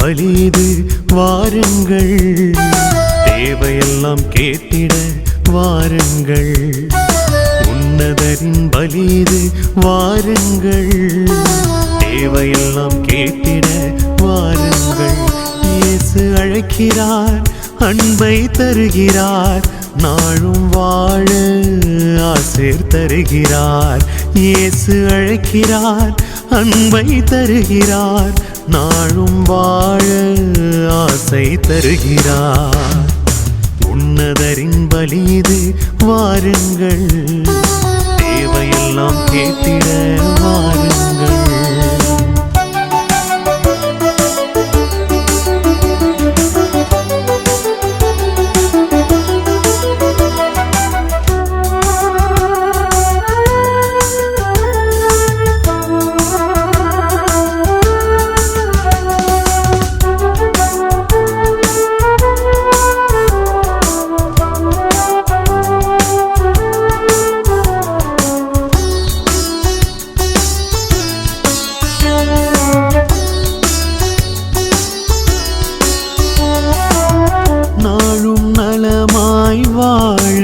பலிது வாருங்கள், தேவையெல்லாம் கேட்டிட வாருங்கள். உன்னதரின் பலிது வாருங்கள், தேவையெல்லாம் கேட்டிட வாருங்கள். இயேசு அழைக்கிறார், அன்பை தருகிறார், நாளும் வாழ ஆசீர் தருகிறார். இயேசு அழைக்கிறார், அன்பை தருகிறார், நாளும் வாழ ஆசை தருகிறார். உன்னதரின் பலிது வாருங்கள், தேவையெல்லாம் கேட்டிட வாருங்கள். வாழ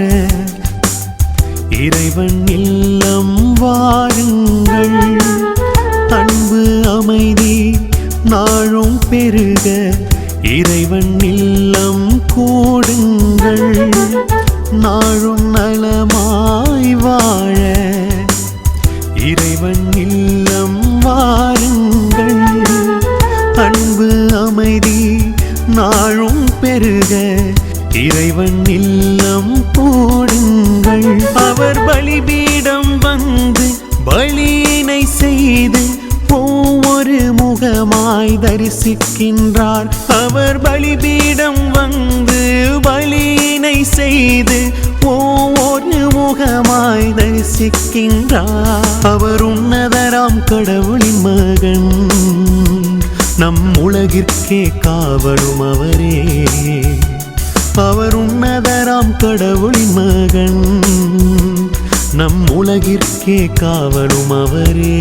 இறைவன் இல்லம் வாருங்கள், அன்பு அமைதி நாளும் பெருக இறைவன் இல்லம் கூடுங்கள். நாளும் நலமாய் வாழ இறைவன் இல்லம் வாருங்கள், அன்பு அமைதி நாளும் பெருக இறைவன் இல்லம் போடுங்கள். அவர் பலிபீடம் வந்து பலியினை செய்து ஒவ்வொரு முகமாய் தரிசிக்கின்றார். அவர் பலிபீடம் வந்து பலியினை செய்து ஒவ்வொரு முகமாய் தரிசிக்கின்றார். அவர் உன்னதராம் கடவுளின் மகன், நம் உலகிற்கே காவலும் அவரே. அவர் உன்னதராம் கடவுளின் மகன், நம் உலகிற்கே காவலும் அவரே.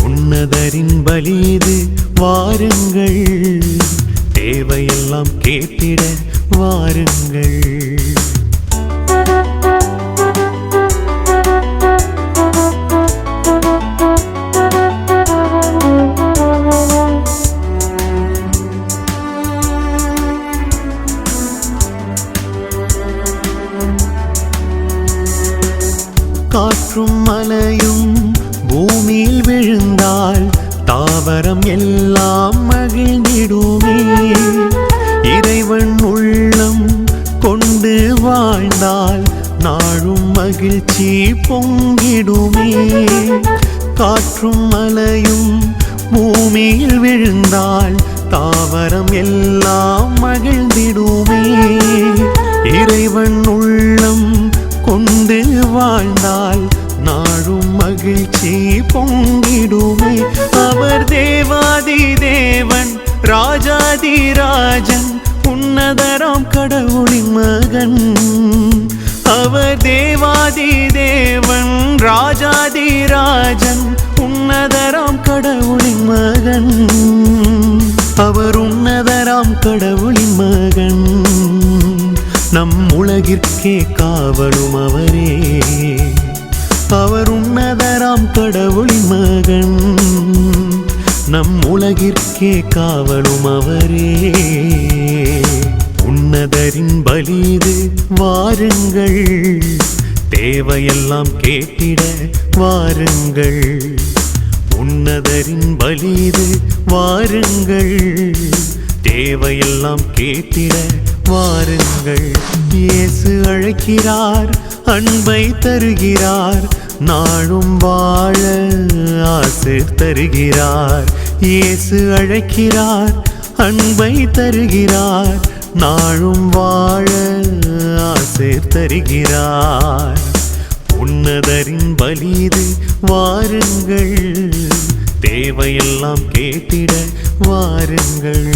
உன்னதரின் பலிது வாருங்கள், தேவையெல்லாம் கேட்டிட வாருங்கள். காற்றும் மலையும் பூமியில் விழுந்தால் தாவரம் எல்லாம் மகிழ்ந்திடுமே. இறைவன் உள்ளம் கொண்டு வாழ்ந்தால் நாளும் மகிழ்ச்சி பொங்கிடுமே. காற்றும் மலையும் பூமியில் விழுந்தால் தாவரம் எல்லாம் மகிழ்ந்திடுமே. இறைவன் உள்ளம் கொண்டு வாழ்ந்தால் நாளும் மகிழ்ச்சி பொங்கிடுமே. அவர் தேவாதி தேவன், ராஜாதி ராஜன், உன்னதராம் கடவுளின் மகன். அவர் தேவாதி தேவன், ராஜாதி ராஜன், உன்னதராம் கடவுளின் மகன். அவர் உன்னதராம் கடவுளின் மகன், நம் உலகிற்கே காவலும் அவரே. அவர் உன்னதராம் கடவுளின் மகன், நம் உலகிற்கே காவலும் அவரே. உன்னதரின் பலிது வாருங்கள், தேவையெல்லாம் கேட்டிட வாருங்கள். உன்னதரின் பலிது வாருங்கள், தேவையெல்லாம் கேட்டிட வாருங்கள். இயேசு அழைக்கிறார், அன்பை தருகிறார், நாளும் வாழ ஆசீர் தருகிறார். இயேசு அழைக்கிறார், அன்பை தருகிறார், நாளும் வாழ ஆசீர் தருகிறார். உன்னதரின் பலிது வாருங்கள், தேவையெல்லாம் கேட்டிட வாருங்கள்.